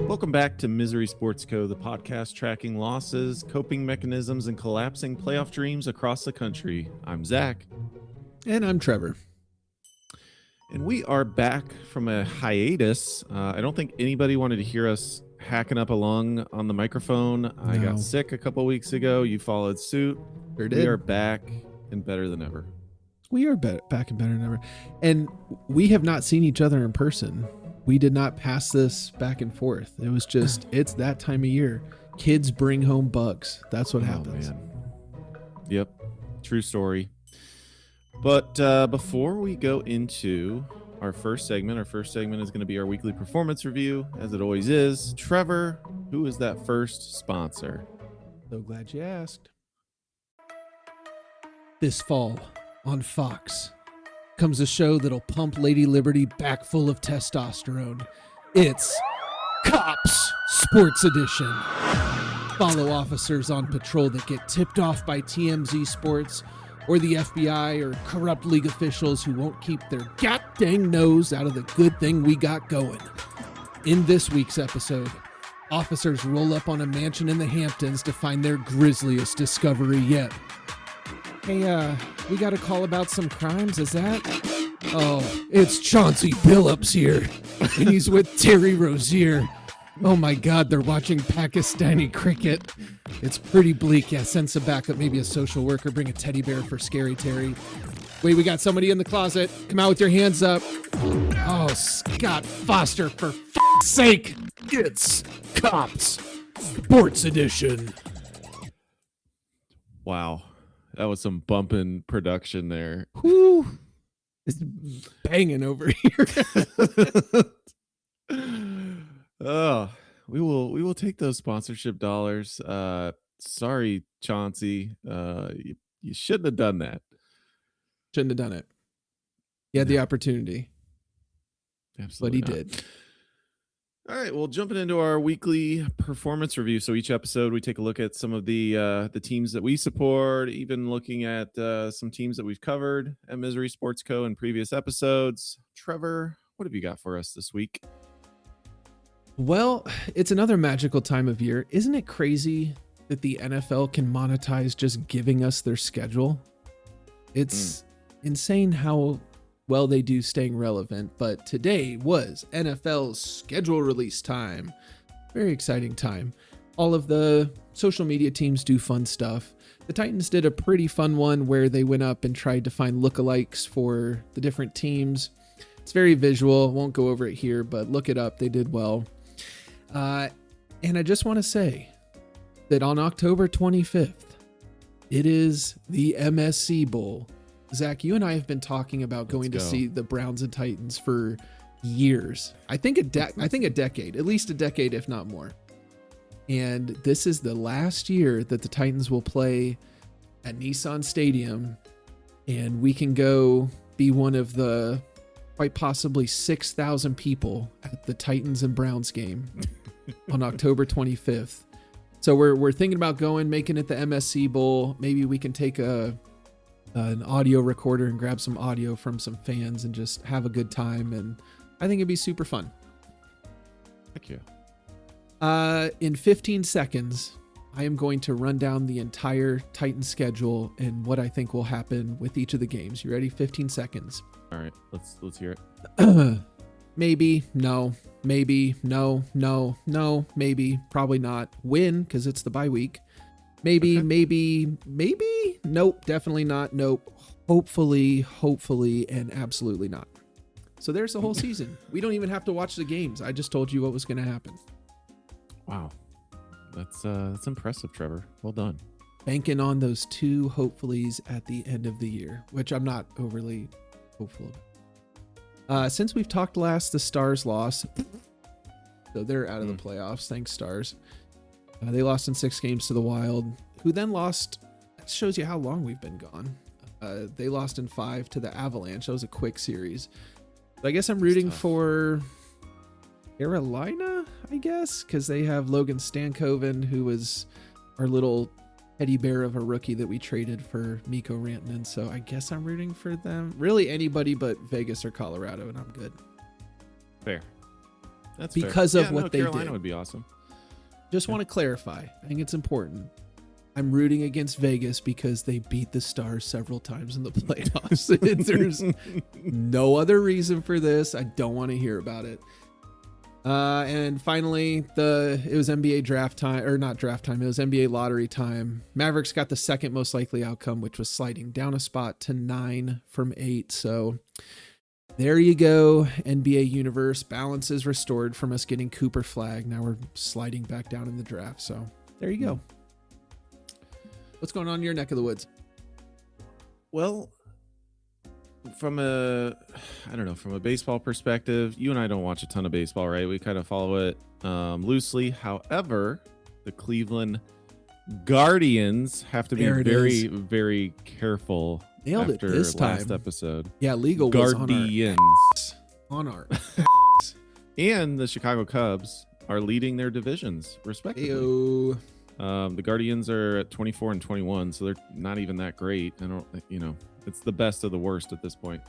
Welcome back to Misery Sports Co., the podcast tracking losses, coping mechanisms, and collapsing playoff dreams across the country. I'm Zach. And I'm Trevor. And we are back from a hiatus. I don't think anybody wanted to hear us hacking up a lung on the microphone. I got sick a couple weeks ago. You followed suit. Sure did. We are back and better than ever. We are back and better than ever. And we have not seen each other in person. We did not pass this back and forth. It was just, it's that time of year. Kids bring home bugs. That's what happens. Man. Yep. True story. But before we go into our first segment is going to be our weekly performance review, as it always is. Trevor, who is that first sponsor? So glad you asked. This fall on Fox comes a show that'll pump Lady Liberty back full of testosterone. It's Cops Sports Edition. Follow officers on patrol that get tipped off by TMZ Sports or the FBI or corrupt league officials who won't keep their god-dang nose out of the good thing we got going. In this week's episode, officers roll up on a mansion in the Hamptons to find their grisliest discovery yet. Hey, we got a call about some crimes, is that? Oh, it's Chauncey Billups here, and he's with Terry Rozier. Oh my God, they're watching Pakistani cricket. It's pretty bleak. Yeah, send some backup, maybe a social worker, bring a teddy bear for Scary Terry. Wait, we got somebody in the closet. Come out with your hands up. Oh, Scott Foster, for f***'s sake. It's Cops Sports Edition. Wow. That was some bumping production there. Whew. It's banging over here. Oh, we will take those sponsorship dollars. Sorry, Chauncey. You shouldn't have done that. Shouldn't have done it. He had the opportunity. Absolutely. But he did. All right, well, jumping into our weekly performance review. So each episode, we take a look at some of the teams that we support, even looking at some teams that we've covered at Misery Sports Co. in previous episodes. Trevor, what have you got for us this week? Well, it's another magical time of year. Isn't it crazy that the NFL can monetize just giving us their schedule? It's insane how well they do staying relevant, but today was NFL's schedule release time. Very exciting time. All of the social media teams do fun stuff. The Titans did a pretty fun one where they went up and tried to find lookalikes for the different teams. It's very visual. Won't go over it here, but look it up. They did well. And I just want to say that on October 25th, it is the MSC Bowl. Zach, you and I have been talking about going to see the Browns and Titans for years. I think a decade, at least a decade, if not more. And this is the last year that the Titans will play at Nissan Stadium, and we can go be one of the quite possibly 6,000 people at the Titans and Browns game on October 25th. So we're thinking about going, making it the MSC Bowl. Maybe we can take an audio recorder and grab some audio from some fans and just have a good time. And I think it'd be super fun. Heck yeah. In 15 seconds, I am going to run down the entire Titan schedule and what I think will happen with each of the games. You ready? 15 seconds. All right, let's hear it. Maybe, no, maybe, no, maybe, probably not. Win, because it's the bye week. Maybe, maybe, nope, definitely not, nope. Hopefully, and absolutely not. So there's the whole season. We don't even have to watch the games. I just told you what was going to happen. Wow. That's impressive, Trevor. Well done. Banking on those two hopefullys at the end of the year, which I'm not overly hopeful about. Since we've talked last, the Stars lost. So they're out of the playoffs. Thanks, Stars. They lost in 6 games to the Wild, who then lost. That shows you how long we've been gone. They lost in 5 to the Avalanche. That was a quick series. But I guess I'm rooting for Carolina, I guess, because they have Logan Stankoven, who was our little teddy bear of a rookie that we traded for Mikko Rantanen. So I guess I'm rooting for them. Really anybody but Vegas or Colorado, and I'm good. Fair. That's because fair. of what they Carolina did. would be awesome. Just want to clarify. I think it's important. I'm rooting against Vegas because they beat the Stars several times in the playoffs. There's no other reason for this. I don't want to hear about it. And finally, it was NBA draft time, or not draft time. It was NBA lottery time. Mavericks got the second most likely outcome, which was sliding down a spot to 9 from 8. So there you go. NBA universe, balance is restored from us getting Cooper Flag. Now we're sliding back down in the draft. So there you go. What's going on in your neck of the woods? Well, from a baseball perspective, you and I don't watch a ton of baseball, right? We kind of follow it loosely. However, the Cleveland Guardians have to be very, very careful. Nailed it after this time. last episode. Yeah, legal Guardians. was on our And the Chicago Cubs are leading their divisions, respectively. Ayo. The Guardians are at 24 and 21, so they're not even that great. It's the best of the worst at this point.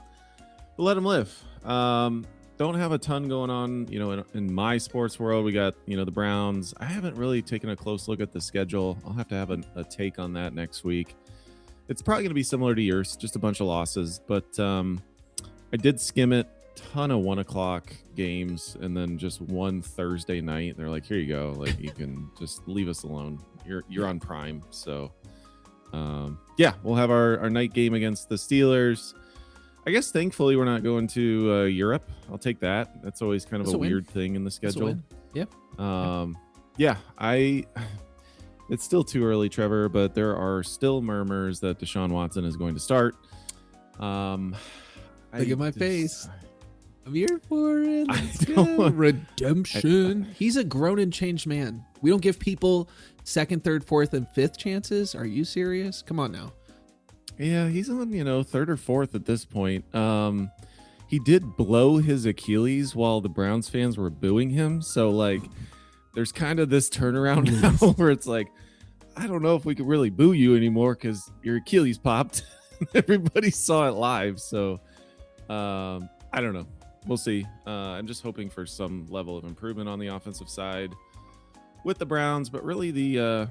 But let them live. Don't have a ton going on, in my sports world. We got, the Browns. I haven't really taken a close look at the schedule. I'll have to have a take on that next week. It's probably going to be similar to yours, just a bunch of losses. But I did skim it. Ton of 1 o'clock games, and then just one Thursday night. They're like, here you go. Like, you can just leave us alone. You're on Prime. So, we'll have our night game against the Steelers. I guess thankfully we're not going to Europe. I'll take that. That's always kind of a weird thing in the schedule. Yep. It's still too early, Trevor, but there are still murmurs that Deshaun Watson is going to start. Look at my face. I'm here for it. Let's go. Redemption. He's a grown and changed man. We don't give people second, third, fourth, and fifth chances. Are you serious? Come on now. Yeah, he's on, third or fourth at this point. He did blow his Achilles while the Browns fans were booing him. So, there's kind of this turnaround now where it's like, I don't know if we could really boo you anymore because your Achilles popped. Everybody saw it live. So, I don't know. We'll see. I'm just hoping for some level of improvement on the offensive side with the Browns, but really the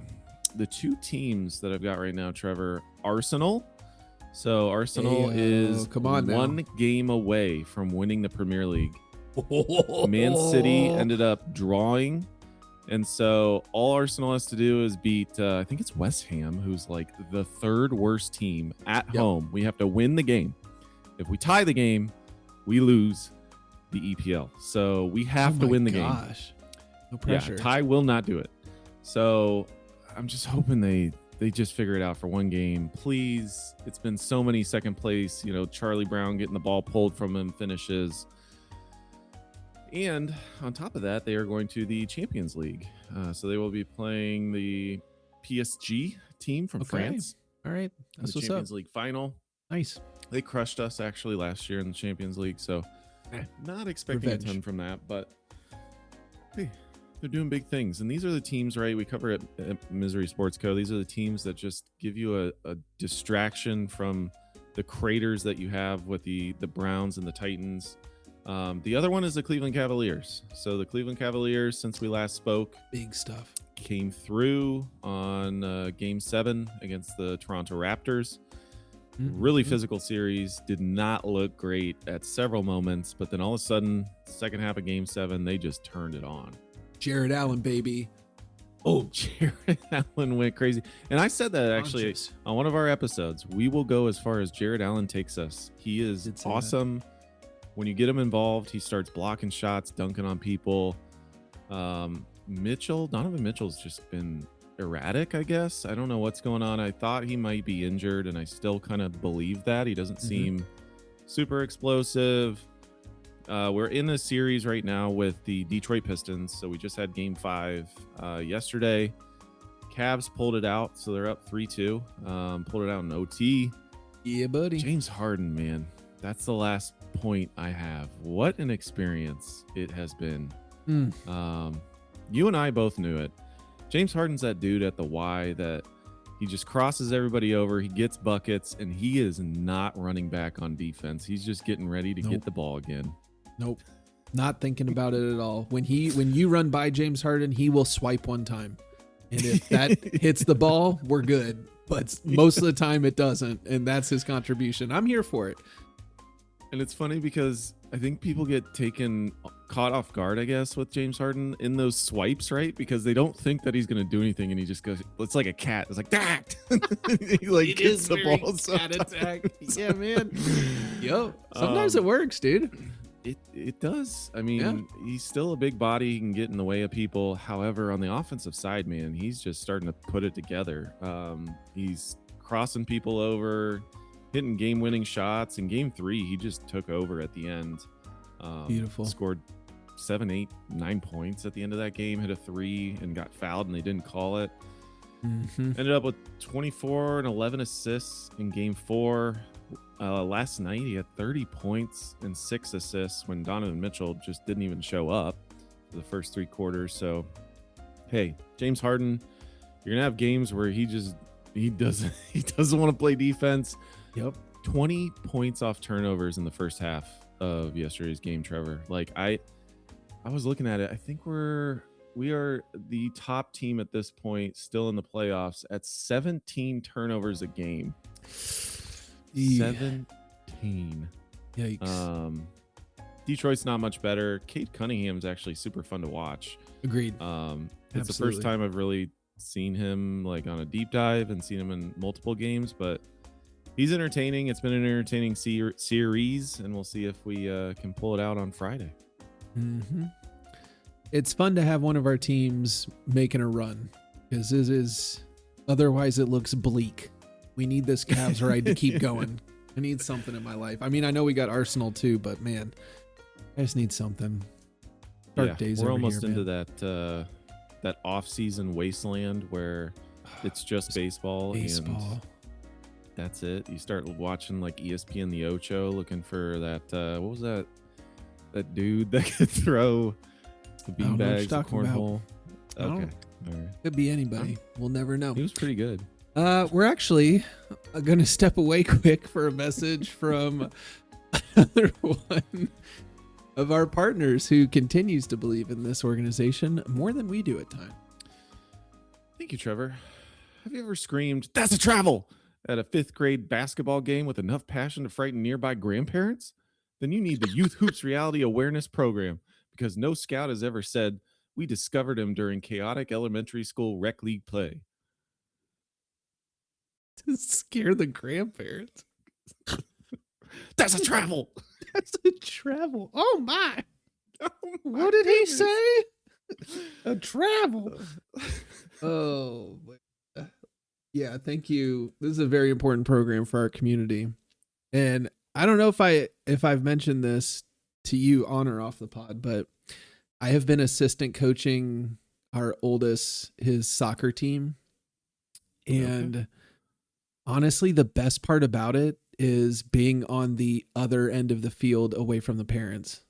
two teams that I've got right now, Trevor, Arsenal. So Arsenal is one game away from winning the Premier League. Man City ended up drawing, and so all Arsenal has to do is beat I think it's West Ham, who's like the third worst team at home. We have to win the game. If we tie the game, we lose the EPL. So we have to win the game. No pressure. Yeah, Ty will not do it. So I'm just hoping they just figure it out for one game. Please. It's been so many second place, Charlie Brown getting the ball pulled from him finishes. And on top of that, they are going to the Champions League. So they will be playing the PSG team from France. All right. That's the Champions League final. Nice. They crushed us actually last year in the Champions League. So not expecting a ton from that, but hey, they're doing big things. And these are the teams, right? We cover it at Misery Sports Co. These are the teams that just give you a distraction from the craters that you have with the Browns and the Titans. The other one is the Cleveland Cavaliers. So the Cleveland Cavaliers, since we last spoke, big stuff, came through on Game 7 against the Toronto Raptors. Really physical series, did not look great at several moments, but then all of a sudden, second half of Game 7, they just turned it on. Jared Allen, baby. Oh, Jared Allen went crazy. And I said that actually on one of our episodes. We will go as far as Jared Allen takes us. He is awesome. When you get him involved, he starts blocking shots, dunking on people. Donovan Mitchell's just been erratic, I guess. I don't know what's going on. I thought he might be injured, and I still kind of believe that. He doesn't seem super explosive. We're in a series right now with the Detroit Pistons. So we just had Game 5 yesterday. Cavs pulled it out, so they're up 3-2. Pulled it out in OT. Yeah, buddy. James Harden, man. That's the last point I have. What an experience it has been. You and I both knew it. James Harden's that dude at the Y that he just crosses everybody over. He gets buckets, and he is not running back on defense. He's just getting ready to get the ball again. Nope. Not thinking about it at all. When you run by James Harden, he will swipe one time. And if that hits the ball, we're good. But most of the time it doesn't. And that's his contribution. I'm here for it. And it's funny because I think people get caught off guard, I guess, with James Harden in those swipes, right? Because they don't think that he's going to do anything, and he just goes, it's like a cat. It's like, that! He like gets the ball. Cat attack. Yeah, man. Yo, sometimes it works, dude. It does. I mean, he's still a big body. He can get in the way of people. However, on the offensive side, man, he's just starting to put it together. He's crossing people over, hitting game-winning shots. In game 3, he just took over at the end. Beautiful. Scored 7, 8, 9 points at the end of that game, hit a 3 and got fouled, and they didn't call it. Ended up with 24 and 11 assists in game 4. Last night he had 30 points and 6 assists when Donovan Mitchell just didn't even show up for the first 3 quarters. So, hey, James Harden, you're gonna have games where he doesn't want to play defense. Yep. 20 points off turnovers in the first half of yesterday's game, Trevor. Like I was looking at it. I think we are the top team at this point, still in the playoffs, at 17 turnovers a game. 17. Yikes. Detroit's not much better. Cade Cunningham's actually super fun to watch. Agreed. It's the first time I've really seen him like on a deep dive and seen him in multiple games, but he's entertaining. It's been an entertaining series, and we'll see if we can pull it out on Friday. It's fun to have one of our teams making a run, because otherwise it looks bleak. We need this Cavs ride to keep going. I need something in my life. I mean, I know we got Arsenal too, but man, I just need something. Dark days. We're almost into that off-season wasteland where it's just baseball. And that's it. You start watching like ESPN The Ocho, looking for that. What was that? That dude that could throw the beanbags, the cornhole. Okay, all right. Could be anybody. We'll never know. He was pretty good. We're actually going to step away quick for a message from another one of our partners who continues to believe in this organization more than we do at times. Thank you, Trevor. Have you ever screamed, "That's a travel," at a 5th grade basketball game with enough passion to frighten nearby grandparents? Then you need the Youth Hoops Reality Awareness Program, because no scout has ever said, "We discovered him during chaotic elementary school rec league play." To scare the grandparents. That's a travel. That's a travel. Oh my. What did goodness. he say? A travel. Oh. Yeah, thank you. This is a very important program for our community. And I don't know if I've mentioned this to you on or off the pod, but I have been assistant coaching our oldest, his soccer team. And honestly, the best part about it is being on the other end of the field away from the parents.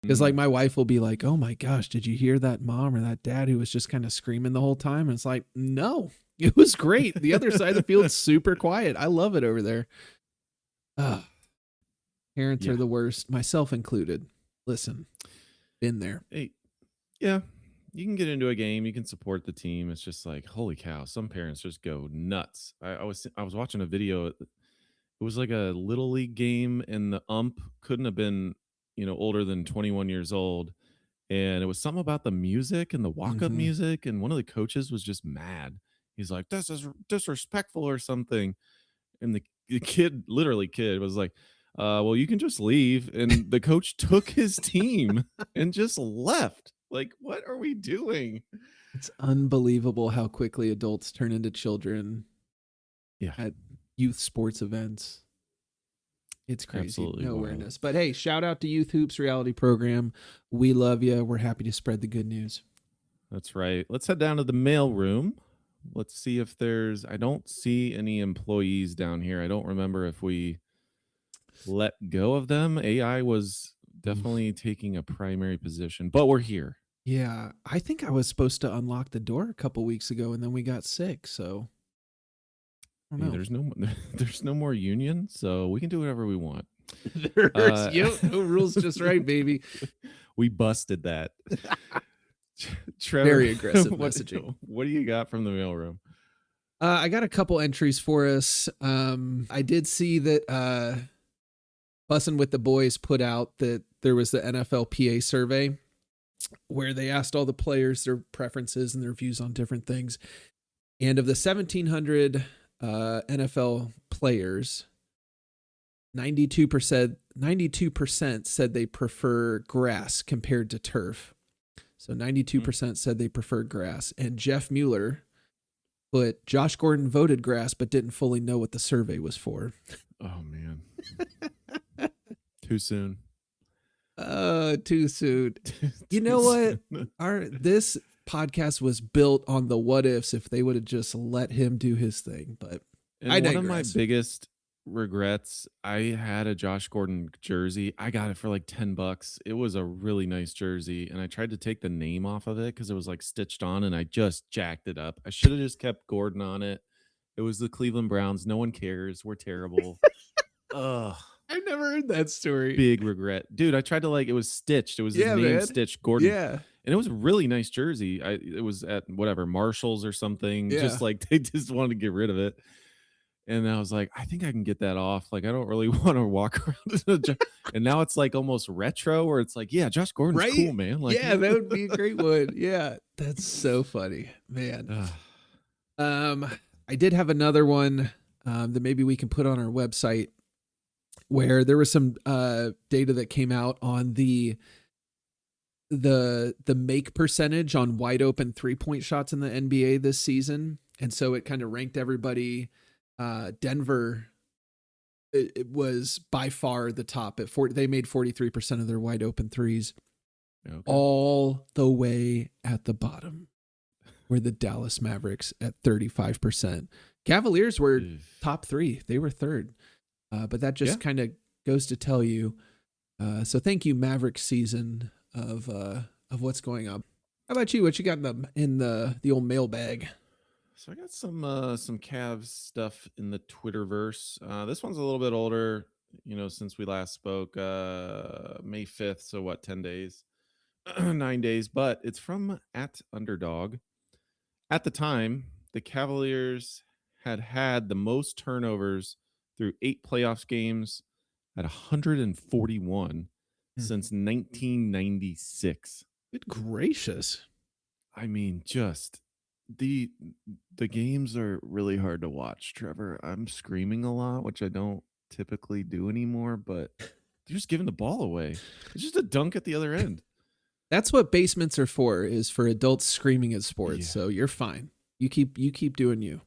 Because like my wife will be like, "Oh my gosh, did you hear that mom or that dad who was just kind of screaming the whole time?" And it's like, no, it was great. The other side of the field's super quiet. I love it over there. Parents are the worst, myself included. Listen, been there. Hey, yeah, you can get into a game, you can support the team. It's just like, holy cow, some parents just go nuts. I was watching a video. It was like a little league game, and the ump couldn't have been, older than 21 years old. And it was something about the music and the walk-up music, and one of the coaches was just mad. He's like, "This is disrespectful," or something. And the kid was like, "Well, you can just leave." And the coach took his team and just left. Like, what are we doing? It's unbelievable how quickly adults turn into children at youth sports events. It's crazy. Absolutely no wild. awareness. But hey, shout out to Youth Hoops Reality Program. We love you. We're happy to spread the good news. That's right. Let's head down to the mail room. Let's see if I don't see any employees down here. I don't remember if we let go of them. AI was definitely taking a primary position, but we're here. Yeah, I think I was supposed to unlock the door a couple weeks ago, and then we got sick. So I don't know. There's no more union, so we can do whatever we want. Yep, no rules, just right, baby. We busted that. Trevor, Very aggressive what, messaging. What do you got from the mailroom? I got a couple entries for us. I did see that Bussin' with the Boys put out that there was the NFLPA survey where they asked all the players their preferences and their views on different things. And of the 1,700 NFL players, 92% said they prefer grass compared to turf. So 92% said they prefer grass. And Jeff Mueller put Josh Gordon voted grass but didn't fully know what the survey was for. Oh, man. Too soon. Too soon. You know what? This podcast was built on the what ifs if they would have just let him do his thing. But and I one of my digress. biggest regrets, I had a Josh Gordon jersey. I got it for like $10. It was a really nice jersey, and I tried to take the name off of it because it was like stitched on, and I just jacked it up. I should have just kept Gordon on it. It was the Cleveland Browns. No one cares. We're terrible. Ugh. I've never heard that story. Big regret, dude. I tried to it was stitched. It was his Yeah, name man. stitched, Gordon. Yeah. And it was a really nice jersey. It was at whatever Marshalls or something. Yeah. Just like they just wanted to get rid of it. And I was like, I think I can get that off. Like, I don't really want to walk around. And now it's like almost retro, where it's like, yeah, Josh Gordon's Right? cool, man. Like, yeah, that would be a great one. Yeah, that's so funny, man. I did have another one that maybe we can put on our website, where there was some data that came out on the make percentage on wide open 3-point shots in the NBA this season. And so it kind of ranked everybody. Denver, it was by far the top at 40. They made 43% of their wide open threes. Okay. All the way at the bottom were the Dallas Mavericks at 35%. Cavaliers were top 3. They were third. But that just kind of goes to tell you. So thank you, Maverick season of what's going on. How about you? What you got in the old mailbag? So I got some Cavs stuff in the Twitterverse. This one's a little bit older, since we last spoke, May 5th. So what, 10 days, 9 days, but it's from @underdog. At the time, the Cavaliers had the most turnovers through 8 playoffs games at 141 since 1996. Good gracious. I mean, just the games are really hard to watch, Trevor. I'm screaming a lot, which I don't typically do anymore, but they're just giving the ball away. It's just a dunk at the other end. That's what basements are for, is for adults screaming at sports. Yeah. So you're fine. You keep doing you.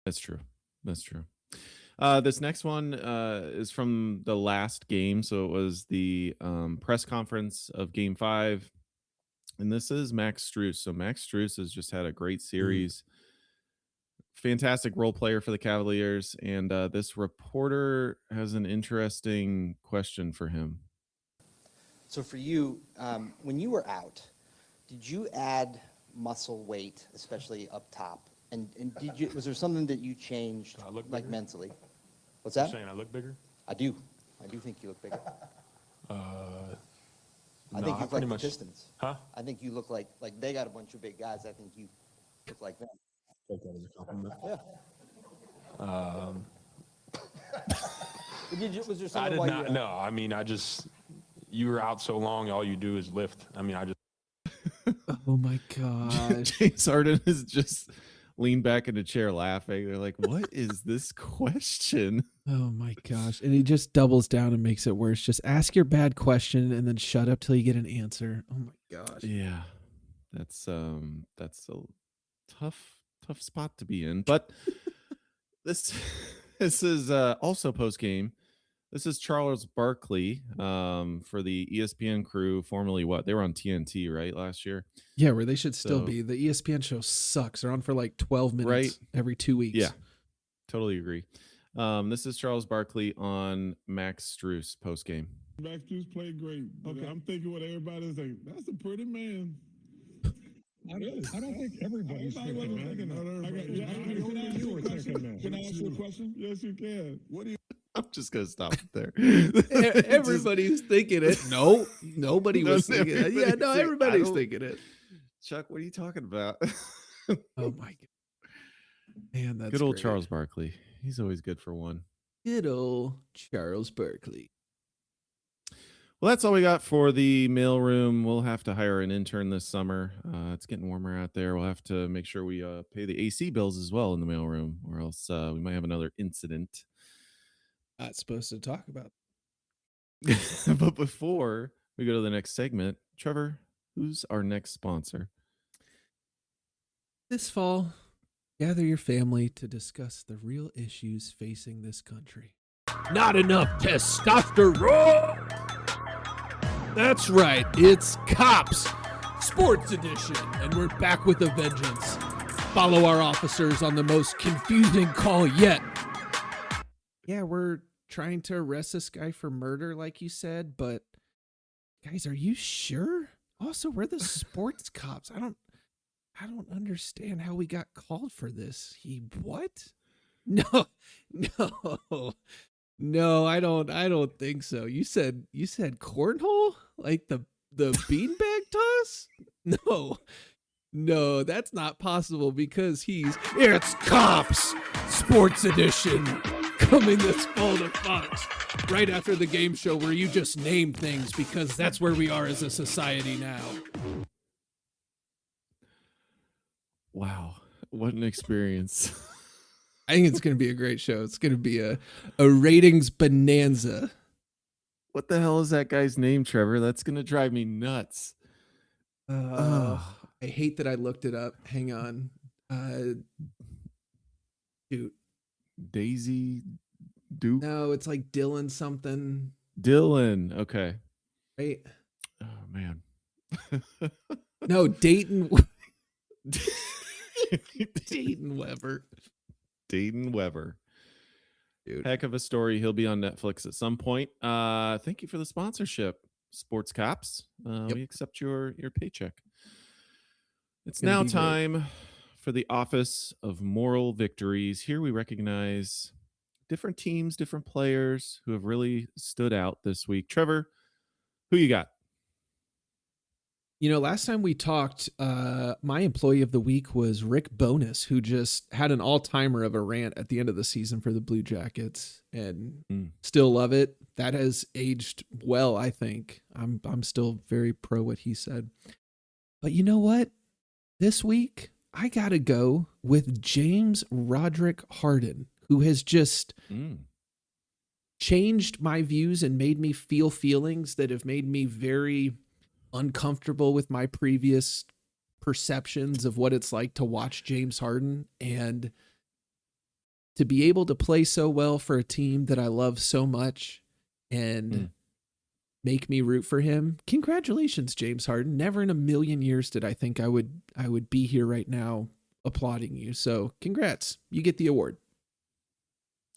That's true. This next one is from the last game. So it was the press conference of Game 5. And this is Max Strus. So Max Strus has just had a great series. Fantastic role player for the Cavaliers. And this reporter has an interesting question for him. So for you, when you were out, did you add muscle weight, especially up top? And was there something that you changed, like mentally? What's that? You're saying I look bigger? I do think you look bigger. I think you look like the Pistons. Huh? I think you look like they got a bunch of big guys. I think you look like them. Take that as a compliment. Yeah. Was there something I did not. No, I mean, you were out so long, all you do is lift. I mean, Oh my gosh. James Harden is just leaned back in a chair laughing. They're like, what is this question? Oh my gosh. And he just doubles down and makes it worse. Just ask your bad question and then shut up till you get an answer. Oh my gosh. Yeah. That's a tough spot to be in. But this is also post game. This is Charles Barkley for the ESPN crew, formerly what? They were on TNT, right, last year? Yeah, where they should still be. The ESPN show sucks. They're on for like 12 minutes every 2 weeks. Yeah, totally agree. This is Charles Barkley on Max Strus post game. Max Strus played great. Okay. I'm thinking what everybody's like, that's a pretty man. I don't think everybody's thinking that. Can I ask you a question? Yes, you can. What do you I'm just gonna stop it there. Everybody's thinking it. No, nobody was thinking it. Yeah, no, I everybody's don't- thinking it. Chuck, what are you talking about? Oh my god, man, that's Good old great. Charles Barkley. He's always good for one. Good old Charles Barkley. Well, that's all we got for the mailroom. We'll have to hire an intern this summer. It's getting warmer out there. We'll have to make sure we pay the AC bills as well in the mailroom, or else we might have another incident. Not supposed to talk about. But before we go to the next segment, Trevor, who's our next sponsor? This fall, gather your family to discuss the real issues facing this country. Not enough testosterone! That's right, it's Cops Sports Edition, and we're back with a vengeance. Follow our officers on the most confusing call yet. Yeah, we're trying to arrest this guy for murder, like you said, but guys, are you sure? Also, we're the sports cops. I don't understand how we got called for this. What? No, I don't think so. You said cornhole? Like the beanbag toss? No, that's not possible because it's Cops Sports Edition coming this fall to Fox right after the game show where you just name things because that's where we are as a society now. Wow, what an experience. I think it's going to be a great show. It's going to be a ratings bonanza. What the hell is that guy's name, Trevor? That's going to drive me nuts. I hate that I looked it up. Hang on. Shoot. Daisy Duke? No, it's like Dylan something. Dylan. Okay. Right? Oh, man. No, Dayton. Dayton Weber. Dayton Weber. Dude. Heck of a story. He'll be on Netflix at some point. Thank you for the sponsorship, Sports Cops. We accept your paycheck. It's Gonna now be great. time for the Office of Moral Victories. Here we recognize different teams, different players who have really stood out this week. Trevor, who you got? You know, last time we talked, my employee of the week was Rick Bowness, who just had an all-timer of a rant at the end of the season for the Blue Jackets, and still love it. That has aged well, I think. I'm still very pro what he said. But you know what? This week, I got to go with James Roderick Harden, who has just changed my views and made me feel feelings that have made me very uncomfortable with my previous perceptions of what it's like to watch James Harden, and to be able to play so well for a team that I love so much and make me root for him. Congratulations, James Harden. Never in a million years did I think I would be here right now applauding you. So congrats. You get the award.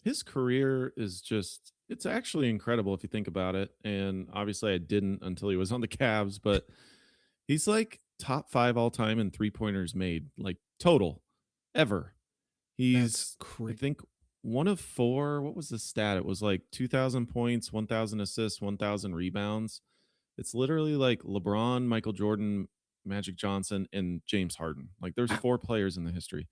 His career is just, it's actually incredible if you think about it. And obviously I didn't until he was on the Cavs, but he's like top 5 all time in 3-pointers made, like total ever. He's, I think, one of 4. What was the stat? It was like 2,000 points, 1,000 assists, 1,000 rebounds. It's literally like LeBron, Michael Jordan, Magic Johnson, and James Harden. Like there's 4 players in the history.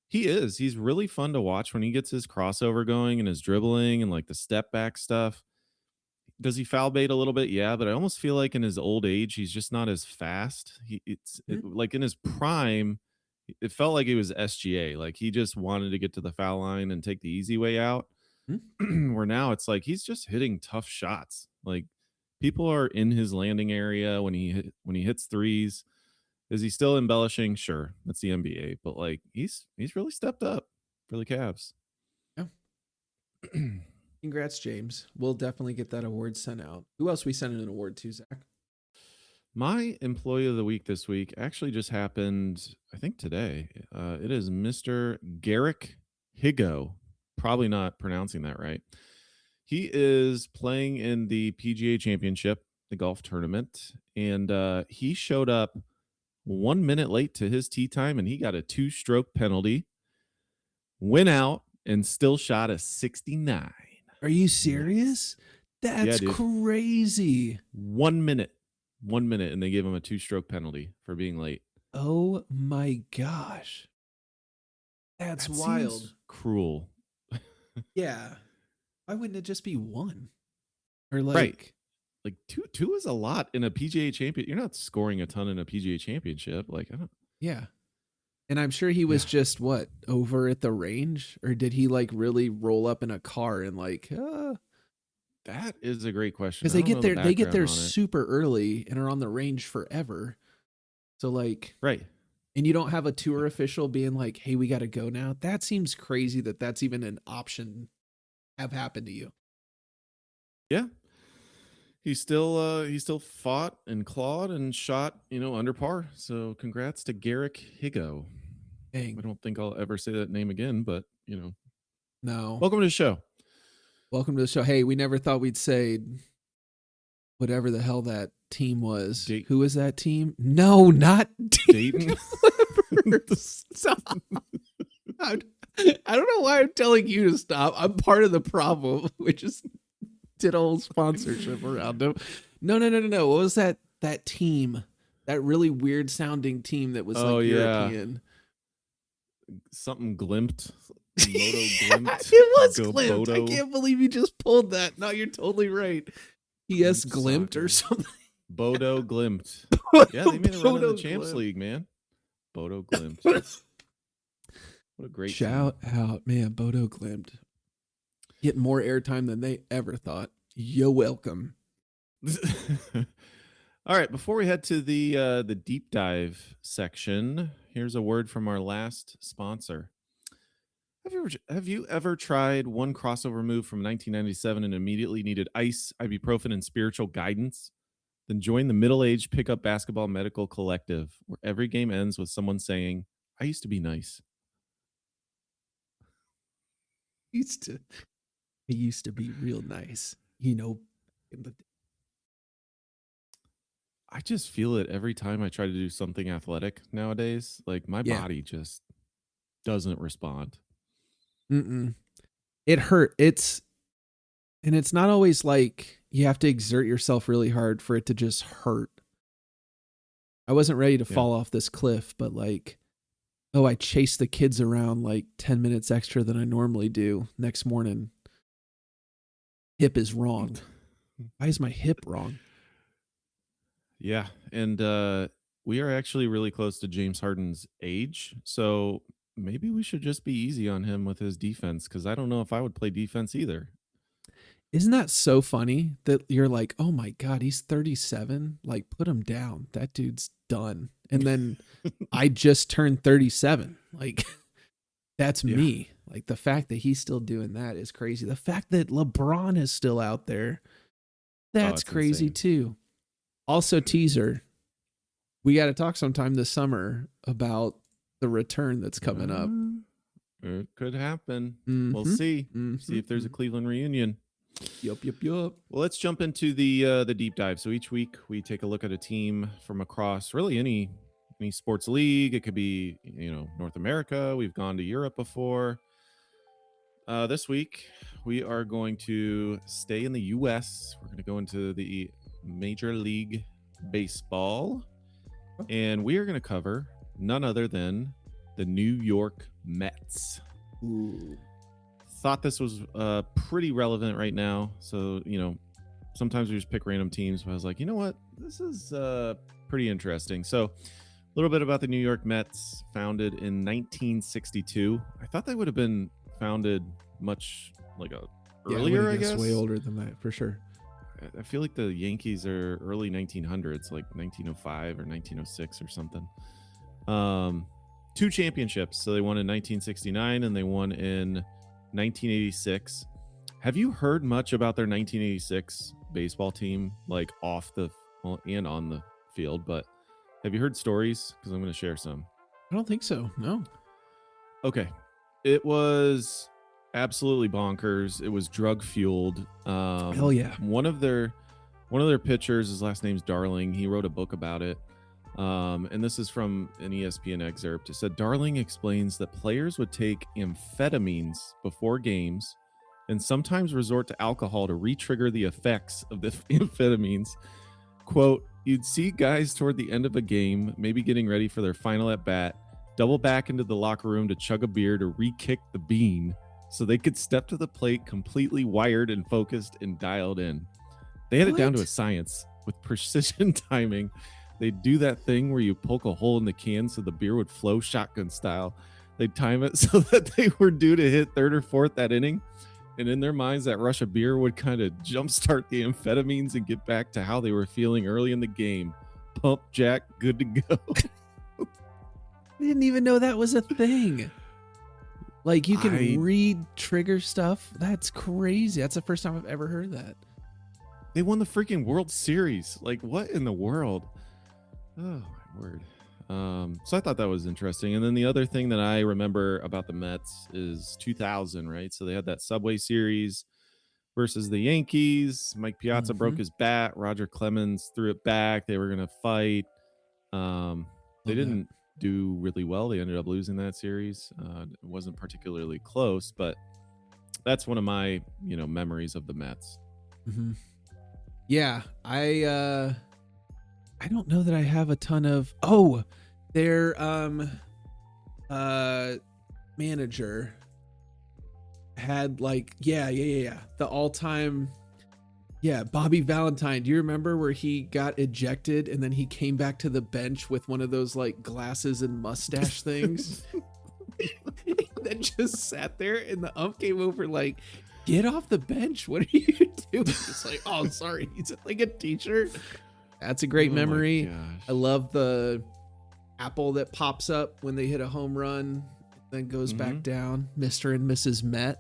He's really fun to watch when he gets his crossover going and his dribbling and like the step back stuff. Does he foul bait a little bit? Yeah, but I almost feel like in his old age, he's just not as fast. Like in his prime, it felt like he was SGA. Like he just wanted to get to the foul line and take the easy way out. Where now it's like he's just hitting tough shots. Like people are in his landing area when he hits threes. Is he still embellishing? Sure, that's the NBA, but like he's really stepped up for the Cavs. Yeah. Congrats, James. We'll definitely get that award sent out. Who else we sending an award to, Zach? My employee of the week this week actually just happened, I think today. It is Mr. Garrick Higo. Probably not pronouncing that right. He is playing in the PGA Championship, the golf tournament, and he showed up 1 minute late to his tee time, and he got a 2-stroke penalty, went out, and still shot a 69. Are you serious? That's dude. crazy. 1 minute. 1 minute, and they gave him a 2-stroke penalty for being late. Oh my gosh. That's That wild. seems cruel. Yeah. Why wouldn't it just be one? Or like, Right. Like two is a lot in a PGA champion. You're not scoring a ton in a PGA championship. Like, I don't. yeah. And I'm sure he was Yeah. just what, over at the range? Or did he like really roll up in a car and like, That is a great question. because I they don't get know there, the they get there background on it. super early and are on the range forever. So like, Right. and you don't have a tour official being like, hey, we got to go now. That seems crazy that that's even an option have happened to you. Yeah. He still fought and clawed and shot, under par. So congrats to Garrick Higo. I Dang. don't think I'll ever say that name again, but No. welcome to the show. Welcome to the show. Hey, we never thought we'd say whatever the hell that team was. Who was that team? No, not Dayton. Clippers. Stop. I don't know why I'm telling you to stop. I'm part of the problem. We just did a whole sponsorship around them. No. What was that team? That really weird sounding team that was Oh, like yeah. European. Something glimped. Moto glimped. It was Go glimped. Bodo. I can't believe you just pulled that. No, you're totally right. PS Glimped glimped or soccer. something. Bodo glimped. Yeah, they made a run in Bodo the Champs Glimt. League, man. Bodo glimped. What a great team. Shout out, man. Bodo Glimt. Getting more airtime than they ever thought. You're welcome. All right, before we head to the deep dive section, here's a word from our last sponsor. Have you ever tried one crossover move from 1997 and immediately needed ice, ibuprofen, and spiritual guidance? Then join the Middle-Aged Pickup Basketball Medical Collective, where every game ends with someone saying, "I used to be nice." It used to be real nice. In the I just feel it every time I try to do something athletic nowadays. Like my Yeah. body just doesn't respond. It hurt. It's not always like you have to exert yourself really hard for it to just hurt. I wasn't ready to Yeah. fall off this cliff, but like, oh, I chased the kids around like 10 minutes extra than I normally do next morning. Hip is wrong. Why is my hip wrong? Yeah, and we are actually really close to James Harden's age, so maybe we should just be easy on him with his defense, because I don't know if I would play defense either. Isn't that so funny that you're like, oh my God, he's 37? Like, put him down. That dude's done. And then I just turned 37. Like, that's Yeah. me. Like, the fact that he's still doing that is crazy. The fact that LeBron is still out there, that's it's crazy insane. too. Also, teaser, we got to talk sometime this summer about the return that's coming up. It could happen. We'll see. See if there's a Cleveland reunion. Yup. Well, let's jump into the deep dive. So each week we take a look at a team from across really any sports league. It could be North America. We've gone to Europe before. This week we are going to stay in the U.S. We're going to go into the Major League Baseball, and we are going to cover none other than the New York Mets. Ooh. Thought this was pretty relevant right now. So, sometimes we just pick random teams, but I was like, you know what? This is pretty interesting. So, a little bit about the New York Mets, founded in 1962. I thought they would have been founded much earlier, I guess. Way older than that, for sure. I feel like the Yankees are early 1900s, like 1905 or 1906 or something. 2 championships. So they won in 1969 and they won in 1986. Have you heard much about their 1986 baseball team, like and on the field? But have you heard stories? Because I'm going to share some. I don't think so. No. Okay. It was absolutely bonkers. It was drug fueled. Hell yeah. One of their pitchers, his last name's Darling. He wrote a book about it. And this is from an ESPN excerpt. It said Darling explains that players would take amphetamines before games and sometimes resort to alcohol to re-trigger the effects of the amphetamines. Quote, you'd see guys toward the end of a game, maybe getting ready for their final at bat, double back into the locker room to chug a beer to re-kick the bean so they could step to the plate completely wired and focused and dialed in. They had it down to a What? science with precision timing. They'd do that thing where you poke a hole in the can so the beer would flow shotgun style. They'd time it so that they were due to hit third or fourth that inning. And in their minds, that rush of beer would kind of jumpstart the amphetamines and get back to how they were feeling early in the game. Pump, jack, good to go. I didn't even know that was a thing. Like you can I- read trigger stuff. That's crazy. That's the first time I've ever heard that. They won the freaking World Series. Like, what in the world? Oh, my word. So I thought that was interesting. And then the other thing that I remember about the Mets is 2000, right? So they had that Subway Series versus the Yankees. Mike Piazza broke Mhm. his bat. Roger Clemens threw it back. They were going to fight. They Love that. didn't do really well. They ended up losing that series. It wasn't particularly close, but that's one of my, memories of the Mets. Mm-hmm. Yeah, I don't know that I have a ton of. Oh, their manager had like the all-time Bobby Valentine. Do you remember where he got ejected and then he came back to the bench with one of those like glasses and mustache things? That just sat there and the ump came over like, get off the bench. What are you doing? It's like, oh, sorry. He's like a teacher. That's a great Oh my memory. gosh. I love the apple that pops up when they hit a home run, then goes back Mhm. down. Mr. and Mrs. Met.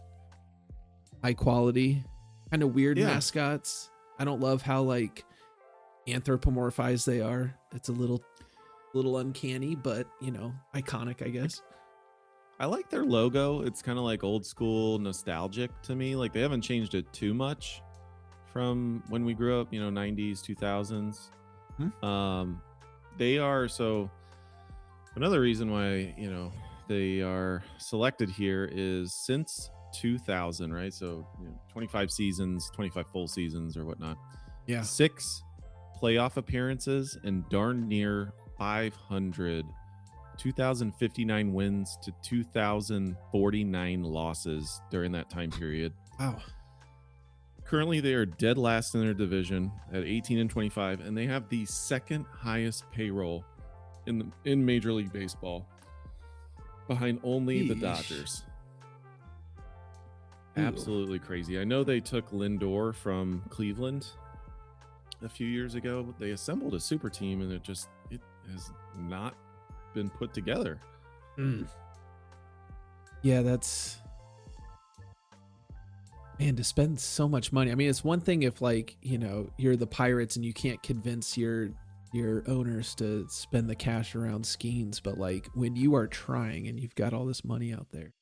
High quality. Kind of weird Yeah. mascots. I don't love how like anthropomorphized they are. It's a little uncanny, but iconic, I guess. I like their logo. It's kind of like old school nostalgic to me. Like they haven't changed it too much from when we grew up, 90s, 2000s. They are so another reason why, they are selected here is since 2000, right? So 25 seasons, 25 full seasons or whatnot. Yeah. 6 playoff appearances and darn near 500 2,059 wins to 2,049 losses during that time period. Wow. Currently, they are dead last in their division at 18-25, and they have the second highest payroll in Major League Baseball, behind only the Yeesh. Dodgers. Ooh. Absolutely crazy. I know they took Lindor from Cleveland a few years ago, but they assembled a super team, and it has not been put together. Yeah, that's man, to spend so much money. I mean, it's one thing if like, you're the Pirates and you can't convince your owners to spend the cash around Skeens, but like when you are trying and you've got all this money out there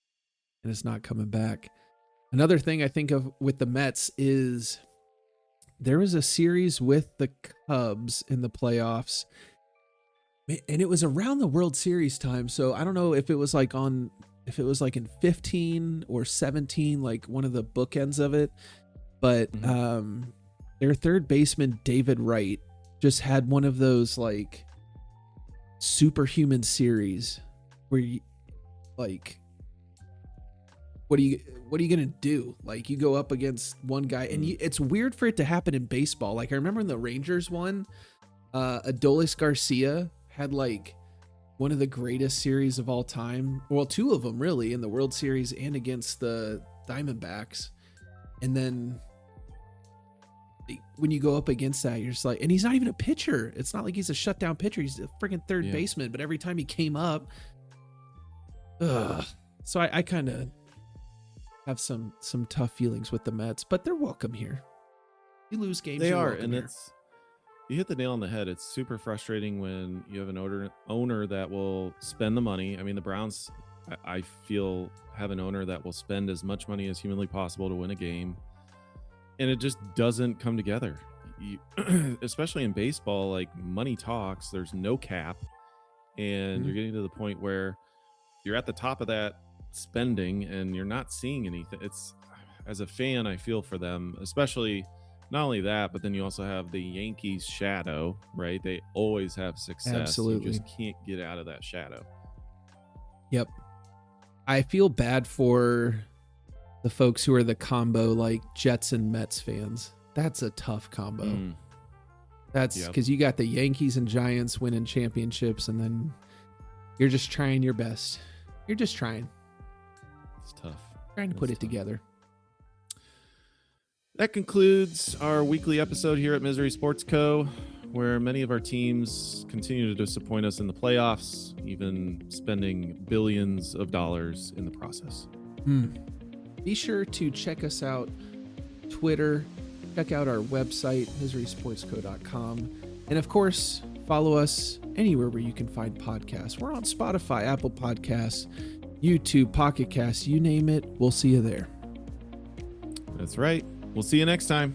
and it's not coming back. Another thing I think of with the Mets is there was a series with the Cubs in the playoffs. And it was around the World Series time. So I don't know if it was like in 15 or 17, like one of the bookends of it. But their third baseman, David Wright, just had one of those like superhuman series where you like, what are you going to do? Like you go up against one guy and it's weird for it to happen in baseball. Like I remember in the Rangers one, Adolis Garcia had like one of the greatest series of all time. Well, 2 of them really in the World Series and against the Diamondbacks. And then when you go up against that, you're just like, and he's not even a pitcher. It's not like he's a shutdown pitcher. He's a freaking third baseman. But every time he came up, so I kind of have some tough feelings with the Mets, but they're welcome here. You lose games. They you're are, welcome and here. you hit the nail on the head. It's super frustrating when you have an owner that will spend the money. I mean, the Browns, I feel, have an owner that will spend as much money as humanly possible to win a game, and it just doesn't come together. Especially in baseball, like money talks. There's no cap, and you're getting to the point where you're at the top of that spending, and you're not seeing anything. as a fan, I feel for them, especially not only that, but then you also have the Yankees shadow, right? They always have success. Absolutely. You just can't get out of that shadow. Yep. I feel bad for the folks who are the combo like Jets and Mets fans. That's a tough combo. Mm, That's Yep. because you got the Yankees and Giants winning championships, and then you're just trying your best. You're just trying it's tough. to put It's it tough. together. That concludes our weekly episode here at Misery Sports Co., where many of our teams continue to disappoint us in the playoffs, even spending billions of dollars in the process. Be sure to check us out Twitter, check out our website, miserysportsco.com, and of course, follow us anywhere where you can find podcasts. We're on Spotify, Apple Podcasts, YouTube, Pocket Casts, you name it, we'll see you there. That's right. We'll see you next time.